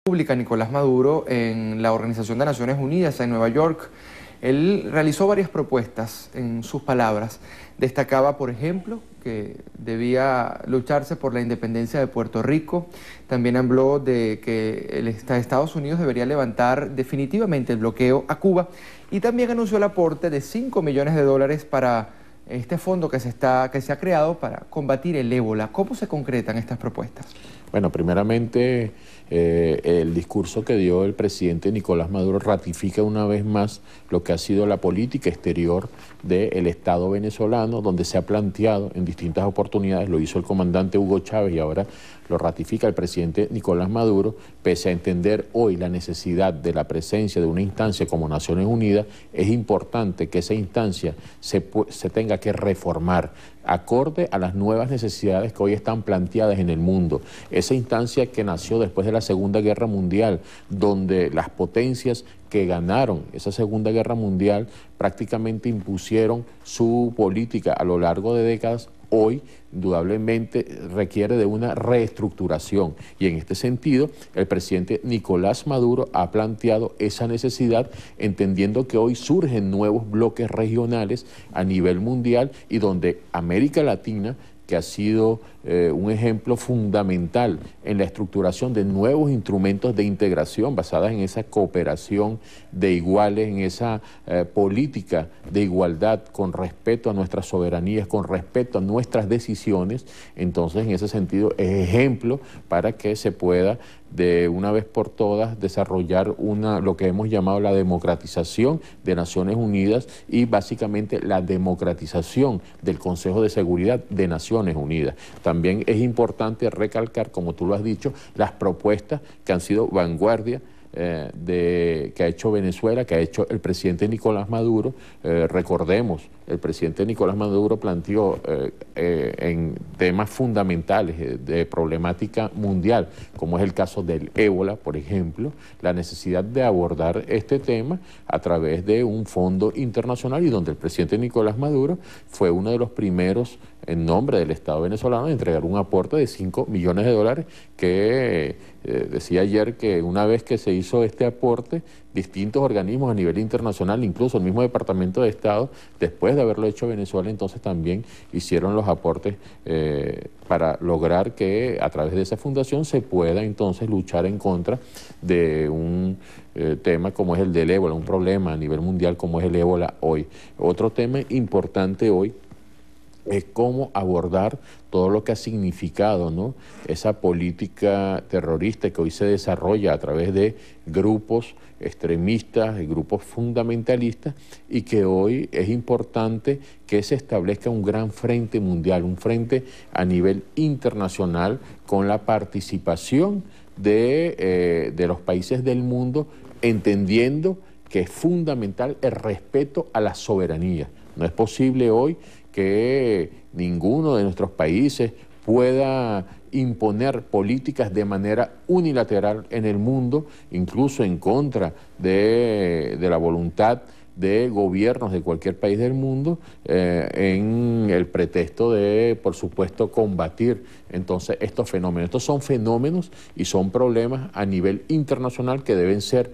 República, Nicolás Maduro, en la Organización de Naciones Unidas en Nueva York. Él realizó varias propuestas en sus palabras. Destacaba, por ejemplo, que debía lucharse por la independencia de Puerto Rico. También habló de que Estados Unidos debería levantar definitivamente el bloqueo a Cuba. Y también anunció el aporte de $5 millones para este fondo que se ha creado para combatir el ébola. ¿Cómo se concretan estas propuestas? Bueno, primeramente el discurso que dio el presidente Nicolás Maduro ratifica una vez más lo que ha sido la política exterior del Estado venezolano, donde se ha planteado en distintas oportunidades, lo hizo el comandante Hugo Chávez y ahora lo ratifica el presidente Nicolás Maduro, pese a entender hoy la necesidad de la presencia de una instancia como Naciones Unidas, es importante que esa instancia se tenga que reformar acorde a las nuevas necesidades que hoy están planteadas en el mundo. Esa instancia que nació después de la Segunda Guerra Mundial, donde las potencias que ganaron esa Segunda Guerra Mundial prácticamente impusieron su política a lo largo de décadas, hoy indudablemente requiere de una reestructuración y en este sentido el presidente Nicolás Maduro ha planteado esa necesidad entendiendo que hoy surgen nuevos bloques regionales a nivel mundial y donde América Latina, que ha sido un ejemplo fundamental en la estructuración de nuevos instrumentos de integración basadas en esa cooperación de iguales, en esa política de igualdad con respeto a nuestras soberanías, con respeto a nuestras decisiones. Entonces, en ese sentido, es ejemplo para que se pueda de una vez por todas desarrollar lo que hemos llamado la democratización de Naciones Unidas y básicamente la democratización del Consejo de Seguridad de Naciones Unidas. También es importante recalcar, como tú lo has dicho, las propuestas que han sido vanguardia que ha hecho Venezuela, que ha hecho el presidente Nicolás Maduro. Recordemos, el presidente Nicolás Maduro planteó en temas fundamentales de problemática mundial, como es el caso del ébola, por ejemplo, la necesidad de abordar este tema a través de un fondo internacional y donde el presidente Nicolás Maduro fue uno de los primeros en nombre del Estado venezolano de entregar un aporte de $5 millones que decía ayer que una vez que se hizo este aporte, distintos organismos a nivel internacional, incluso el mismo Departamento de Estado, después de haberlo hecho Venezuela, entonces también hicieron los aportes para lograr que a través de esa fundación se pueda entonces luchar en contra de un tema como es el del ébola, un problema a nivel mundial como es el ébola hoy. Otro tema importante hoy es cómo abordar todo lo que ha significado, ¿no?, esa política terrorista que hoy se desarrolla a través de grupos extremistas, de grupos fundamentalistas, y que hoy es importante que se establezca un gran frente mundial, un frente a nivel internacional con la participación de los países del mundo, entendiendo que es fundamental el respeto a la soberanía. No es posible hoy que ninguno de nuestros países pueda imponer políticas de manera unilateral en el mundo, incluso en contra de la voluntad de gobiernos de cualquier país del mundo, en el pretexto de, por supuesto, combatir entonces estos fenómenos. Estos son fenómenos y son problemas a nivel internacional que deben ser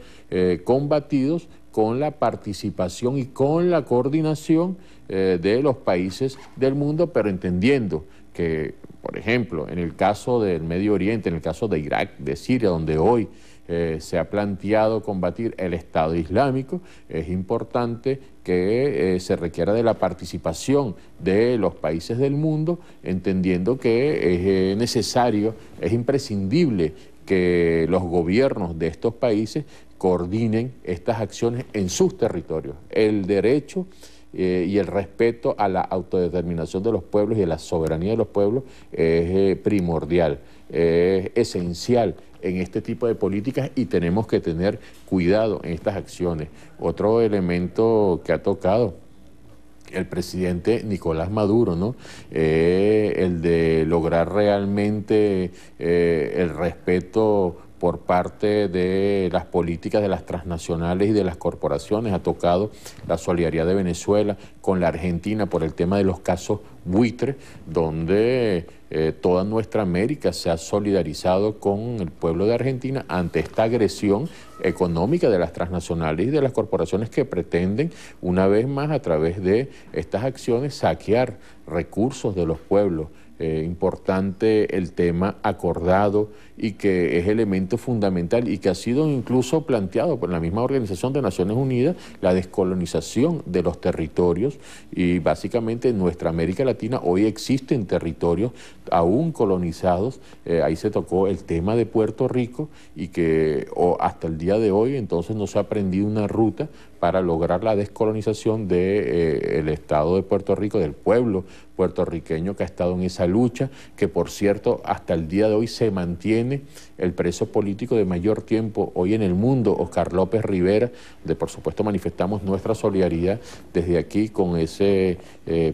combatidos con la participación y con la coordinación de los países del mundo, pero entendiendo que, por ejemplo, en el caso del Medio Oriente, en el caso de Irak, de Siria, donde hoy se ha planteado combatir el Estado Islámico, es importante que se requiera de la participación de los países del mundo, entendiendo que es necesario, es imprescindible que los gobiernos de estos países coordinen estas acciones en sus territorios. El derecho y el respeto a la autodeterminación de los pueblos y a la soberanía de los pueblos es primordial, es esencial en este tipo de políticas y tenemos que tener cuidado en estas acciones. Otro elemento que ha tocado el presidente Nicolás Maduro, ¿no?, el de lograr realmente el respeto por parte de las políticas de las transnacionales y de las corporaciones. Ha tocado la solidaridad de Venezuela con la Argentina por el tema de los casos buitre, donde toda nuestra América se ha solidarizado con el pueblo de Argentina ante esta agresión económica de las transnacionales y de las corporaciones que pretenden, una vez más, a través de estas acciones, saquear recursos de los pueblos. Importante el tema acordado y que es elemento fundamental y que ha sido incluso planteado por la misma Organización de Naciones Unidas, la descolonización de los territorios, y básicamente en nuestra América Latina hoy existen territorios aún colonizados. Ahí se tocó el tema de Puerto Rico y que hasta el día de hoy entonces no se ha aprendido una ruta para lograr la descolonización del Estado de Puerto Rico, del pueblo puertorriqueño que ha estado en esa lucha, que por cierto hasta el día de hoy se mantiene el preso político de mayor tiempo hoy en el mundo, Oscar López Rivera, de por supuesto manifestamos nuestra solidaridad desde aquí con ese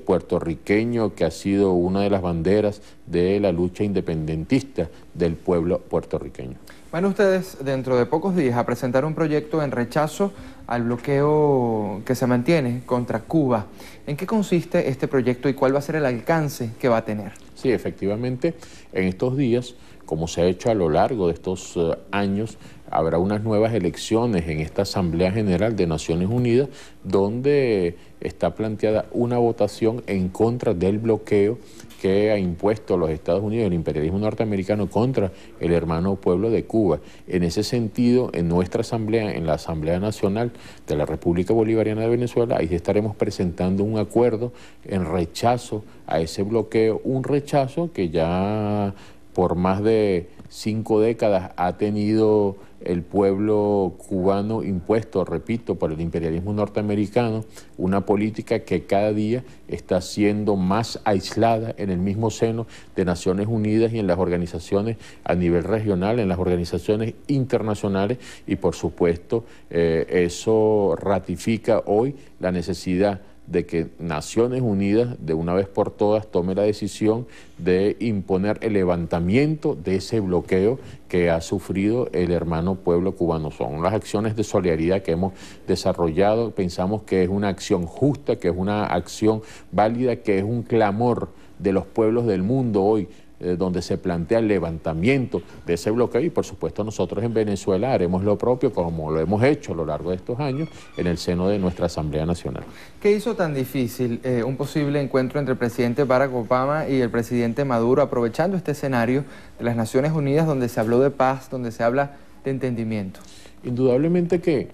puertorriqueño que ha sido una de las banderas de la lucha independentista del pueblo puertorriqueño. Van ustedes dentro de pocos días a presentar un proyecto en rechazo al bloqueo que se mantiene contra Cuba. ¿En qué consiste este proyecto y cuál va a ser el alcance que va a tener? Sí, efectivamente, en estos días, como se ha hecho a lo largo de estos años, habrá unas nuevas elecciones en esta Asamblea General de Naciones Unidas, donde está planteada una votación en contra del bloqueo que ha impuesto los Estados Unidos, el imperialismo norteamericano, contra el hermano pueblo de Cuba. En ese sentido, en nuestra asamblea, en la Asamblea Nacional de la República Bolivariana de Venezuela, ahí estaremos presentando un acuerdo en rechazo a ese bloqueo, un rechazo que ya por más de 5 décadas ha tenido el pueblo cubano impuesto, repito, por el imperialismo norteamericano, una política que cada día está siendo más aislada en el mismo seno de Naciones Unidas y en las organizaciones a nivel regional, en las organizaciones internacionales, y por supuesto eso ratifica hoy la necesidad de que Naciones Unidas de una vez por todas tome la decisión de imponer el levantamiento de ese bloqueo que ha sufrido el hermano pueblo cubano. Son las acciones de solidaridad que hemos desarrollado. Pensamos que es una acción justa, que es una acción válida, que es un clamor de los pueblos del mundo hoy, donde se plantea el levantamiento de ese bloqueo, y por supuesto nosotros en Venezuela haremos lo propio, como lo hemos hecho a lo largo de estos años en el seno de nuestra Asamblea Nacional. ¿Qué hizo tan difícil un posible encuentro entre el presidente Barack Obama y el presidente Maduro, aprovechando este escenario de las Naciones Unidas donde se habló de paz, donde se habla de entendimiento? Indudablemente que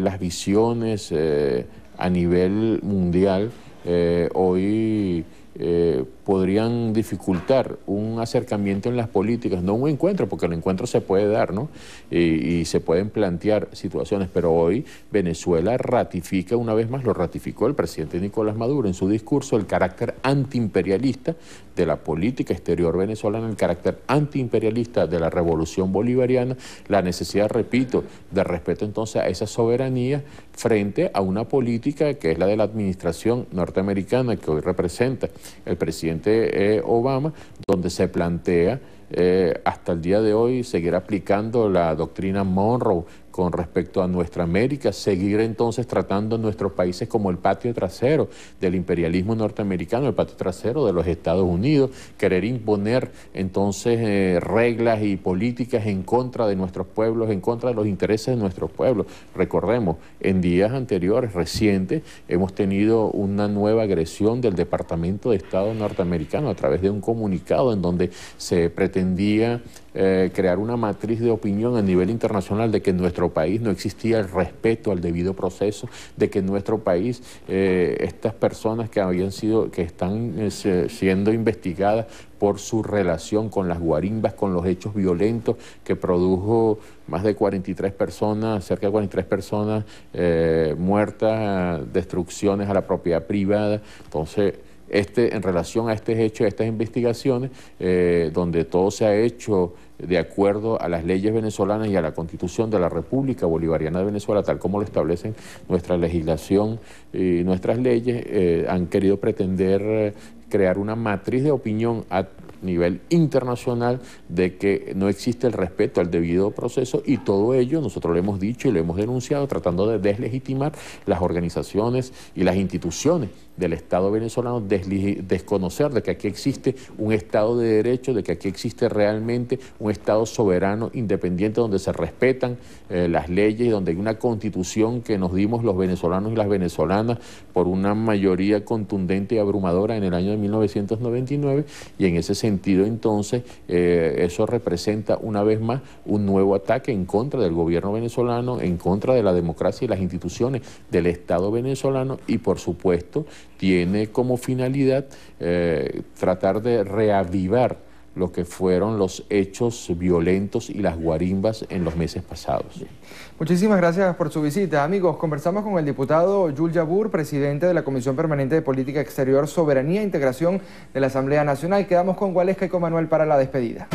las visiones a nivel mundial hoy podrían dificultar un acercamiento en las políticas, no un encuentro, porque el encuentro se puede dar, ¿no? Y se pueden plantear situaciones, pero hoy Venezuela ratifica una vez más, lo ratificó el presidente Nicolás Maduro en su discurso, el carácter antiimperialista de la política exterior venezolana, el carácter antiimperialista de la revolución bolivariana, la necesidad, repito, de respeto entonces a esa soberanía frente a una política que es la de la administración norteamericana que hoy representa el presidente Obama, donde se plantea hasta el día de hoy seguir aplicando la doctrina Monroe con respecto a nuestra América, seguir entonces tratando a nuestros países como el patio trasero del imperialismo norteamericano, el patio trasero de los Estados Unidos, querer imponer entonces reglas y políticas en contra de nuestros pueblos, en contra de los intereses de nuestros pueblos. Recordemos, en días anteriores, recientes, hemos tenido una nueva agresión del Departamento de Estado norteamericano a través de un comunicado en donde se pretendía crear una matriz de opinión a nivel internacional de que en nuestro país no existía el respeto al debido proceso, de que en nuestro país estas personas que están siendo investigadas por su relación con las guarimbas, con los hechos violentos que produjo más de 43 personas, cerca de 43 personas muertas, destrucciones a la propiedad privada. Entonces, en relación a este hecho, a estas investigaciones, donde todo se ha hecho de acuerdo a las leyes venezolanas y a la Constitución de la República Bolivariana de Venezuela, tal como lo establecen nuestra legislación y nuestras leyes, han querido pretender crear una matriz de opinión a nivel internacional de que no existe el respeto al debido proceso, y todo ello nosotros lo hemos dicho y lo hemos denunciado, tratando de deslegitimar las organizaciones y las instituciones del Estado venezolano, desconocer de que aquí existe un Estado de Derecho, de que aquí existe realmente un Estado soberano, independiente, donde se respetan las leyes y donde hay una constitución que nos dimos los venezolanos y las venezolanas por una mayoría contundente y abrumadora en el año de 1999, y en ese sentido entonces eso representa una vez más un nuevo ataque en contra del gobierno venezolano, en contra de la democracia y las instituciones del Estado venezolano, y por supuesto tiene como finalidad tratar de reavivar lo que fueron los hechos violentos y las guarimbas en los meses pasados. Muchísimas gracias por su visita. Amigos, conversamos con el diputado Yul Yabur, presidente de la Comisión Permanente de Política Exterior, Soberanía e Integración de la Asamblea Nacional. Quedamos con Gualesca y con Manuel para la despedida.